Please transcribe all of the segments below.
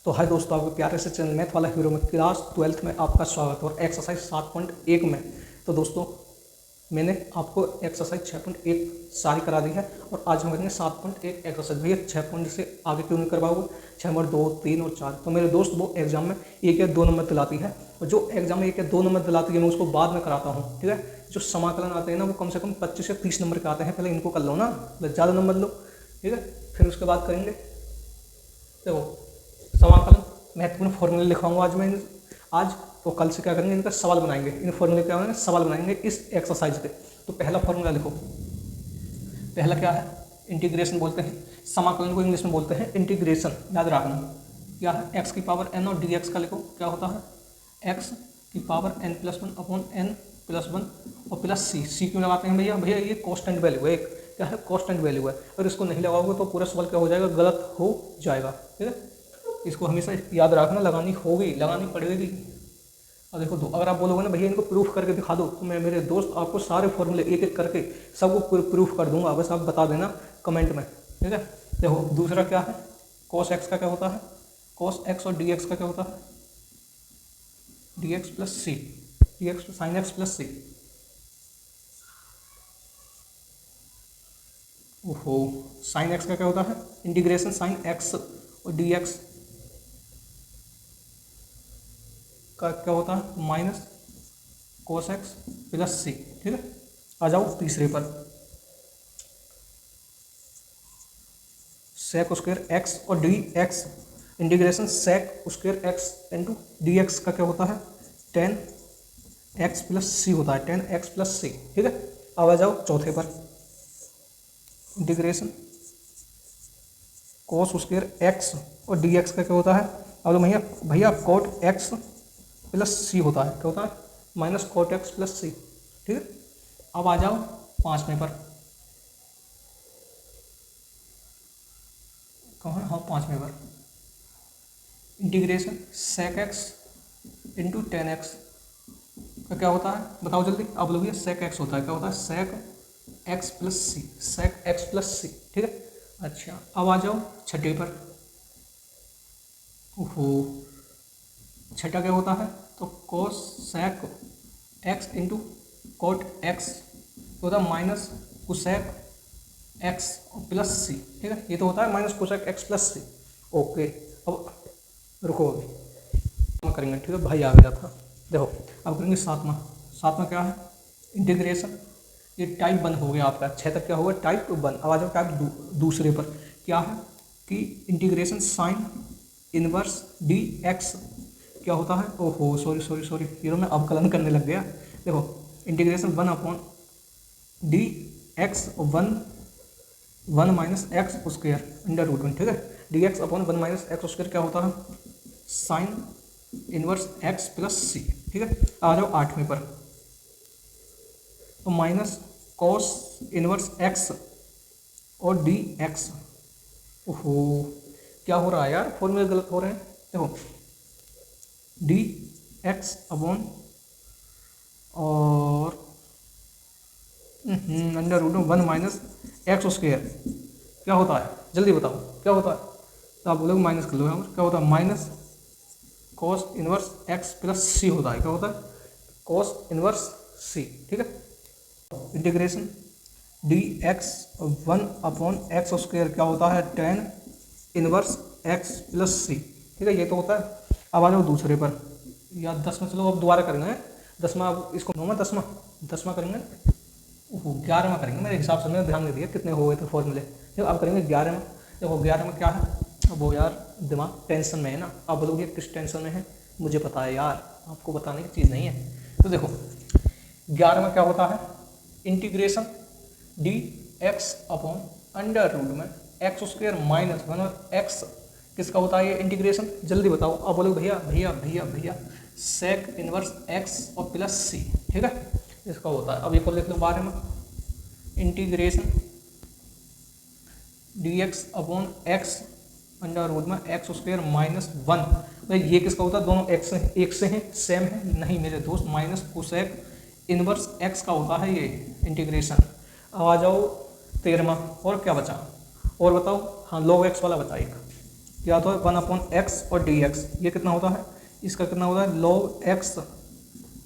तो हाय दोस्तों, आपके प्यारे से चैनल मैथ वाला हीरो में क्लास 12th में आपका स्वागत है। और एक्सरसाइज 7.1 में तो दोस्तों मैंने आपको एक्सरसाइज 6.1 सारी करा दी है और आज हम करेंगे 7.1 एक्सरसाइज। भैया 6 पॉइंट से आगे क्यों नहीं करवाओगे? 6 नंबर 2, 3 और 4। तो मेरे दोस्त वो एग्जाम में 1 या 2 नंबर दिलाती है, और जो एग्जाम में 1 या 2 नंबर दिलाती है मैं उसको बाद में कराता हूँ। ठीक है, जो समाकलन आते हैं ना वो कम से कम 25 से 30 नंबर के आते हैं। पहले इनको कर लो ना, ज़्यादा नंबर लो। ठीक है, फिर उसके बाद करेंगे देखो समाकलन महत्वपूर्ण फॉर्मूले लिखवाऊंगा आज। तो कल से क्या करेंगे, इनका सवाल बनाएंगे। इन फॉर्मूले क्या बनाएंगे, सवाल बनाएंगे इस एक्सरसाइज के। तो पहला फॉर्मूला लिखो। पहला क्या है, इंटीग्रेशन बोलते हैं। समाकलन को इंग्लिश में बोलते हैं इंटीग्रेशन, याद रखना। क्या है, एक्स की पावर एन और डी एक्स का लिखो। क्या होता है, एक्स की power N plus one upon N plus one और प्लस सी। सी क्यों लगाते हैं भैया? भैया ये कॉन्स्टेंट वैल्यू है, एक क्या है कॉन्स्टेंट वैल्यू है। अगर इसको नहीं लगाओगे तो पूरा सवाल क्या हो जाएगा, गलत हो जाएगा। ठीक है, इसको हमेशा याद रखना, लगानी होगी, लगानी पड़ेगी। और देखो तो अगर आप बोलोगे ना भैया इनको प्रूफ करके दिखा दो, तो मैं मेरे दोस्त आपको सारे फॉर्मूले एक एक करके सबको प्रूफ कर दूंगा। बस आप बता देना कमेंट में। ठीक है, देखो दूसरा क्या है, कॉस एक्स का क्या होता है, कॉस एक्स और डी एक्स का क्या होता है, d x plus c, d x sine x plus c. ओहो, साइन एक्स का क्या होता है, इंटीग्रेशन साइन एक्स और डी एक्स का क्या होता है, minus cos x plus c. ठीक है, आ जाओ तीसरे पर, सेक स्क्वायर एक्स और D x, integration sec square x into d x का क्या होता है, टेन एक्स प्लस सी होता है, टेन एक्स प्लस सी। ठीक है, अब आ जाओ चौथे पर, इंटीग्रेशन कोस स्क्वायर एक्स और डी एक्स का क्या होता है। अब तो भैया कोट एक्स प्लस सी होता है, क्या होता है, minus cot x plus c. ठीक है, अब आ जाओ पांचवें पर, कहाँ, हाँ पांचवें पर, integration sec x into tan x का क्या होता है, बताओ जल्दी आप लोग। ये सेक एक्स होता है, क्या होता है, सेक एक्स प्लस सी, सेक एक्स प्लस सी। ठीक है, अच्छा अब आ जाओ छठे पर। ओहो, छठा क्या होता है, तो cosec x into cot x होता है minus cosec x plus c. ठीक है, ये तो होता है minus cosec x plus c. Okay, अब रुको अभी करेंगे। ठीक है, भाई आ गया था। देखो अब करेंगे सातवां। सातवां क्या है, इंटीग्रेशन, ये टाइप वन हो गया आपका। 6 तक क्या होगा, टाइप वन। अब आ जाओ टाइप दूसरे पर, क्या है कि integration sine inverse D x क्या होता है। ओहो सॉरी हीरो में अवकलन करने लग गया। देखो integration one upon d x one minus x square under root one. ठीक है, d x upon one minus x square क्या होता है, sine inverse x plus c. ठीक है, आ जाओ आठवें पर, तो माइनस कॉस इनवर्स एक्स और डी एक्स। ओहो क्या हो रहा है यार, फॉर्मूले गलत हो रहे हैं। देखो डी एक्स अपॉन और under root one minus x square क्या होता है, जल्दी बताओ क्या होता है। तो आप बोलोगे माइनस कर लो यहाँ पर, क्या होता है, minus cos inverse x plus c होता है, क्या होता है, कॉस इनवर्स सी। ठीक है, integration d x one upon x square क्या होता है, tan inverse x plus c. ठीक है, ये तो होता है। अब आ जाओ दूसरे पर, या 10 में, चलो अब दोबारा करेंगे 10वां। अब इसको नौवां 10वां करेंगे, ओहो 11वां करेंगे मेरे हिसाब से। मैंने ध्यान नहीं दिया कितने हो गए थे फॉर्मूले। देखो अब करेंगे 11वां। देखो 11 में क्या है, अब वो यार दिमाग टेंशन में है ना। आप बोलोगे किस टेंशन में है, मुझे पता है यार, आपको बताने की चीज़ नहीं है। तो देखो 11 में क्या होता है, integration d x upon under root में एक्स स्क्वायर माइनस वन और एक्स किसका होता है ये इंटीग्रेशन, जल्दी बताओ। अब बोलोगे भैया सेक इनवर्स एक्स और प्लस सी। ठीक है, इसका होता है। अब ये को लिख लो बारे में, integration d x upon x under root में एक्स स्क्वायर माइनस वन। भाई ये किसका होता है, दोनों एक्स एक से हैं, सेम है नहीं मेरे दोस्त, माइनस कोसेक इनवर्स एक्स का होता है ये इंटीग्रेशन। अब आ जाओ 13वां, और क्या बचा, और बताओ। हाँ लॉग एक्स वाला बचा एक, क्या होता है 1/x और dx, ये कितना होता है, इसका कितना होता है log x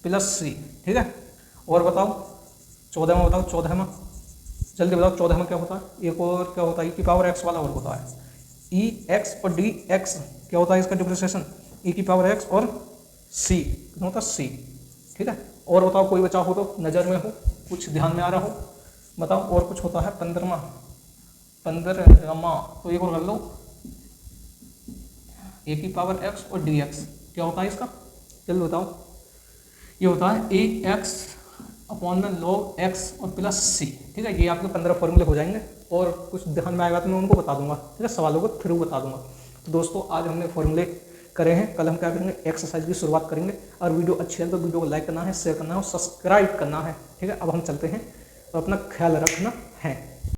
प्लस सी। ठीक है, और बताओ 14वां, बताओ 14वां, जल्दी बताओ 14वां क्या होता है, एक और क्या होता है, e की पावर x वाला और होता है e x और dx, क्या होता है इसका डिफरेंशिएशन e की पावर x और c, कितना होता है c। ठीक है, और बताओ कोई बचा हो तो, नज़र में हो, कुछ ध्यान में आ रहा हो, बताओ। और कुछ होता है 15वां, तो एक और कर लो, ए की पावर x और dx, क्या होता है इसका, जल्दी बताओ। ये होता है ए एक्स अपॉन में log x और प्लस सी। ठीक है, ये आपके 15 फॉर्मूले हो जाएंगे, और कुछ ध्यान में आएगा तो मैं उनको बता दूंगा। ठीक है, सवालों को थ्रू बता दूंगा। तो दोस्तों आज हमने फॉर्मूले करे हैं, कल हम क्या करेंगे, एक्सरसाइज की शुरुआत करेंगे। और वीडियो अच्छी है तो वीडियो को लाइक करना है, शेयर करना है और सब्सक्राइब करना है। ठीक है, अब हम चलते हैं, तो अपना ख्याल रखना है।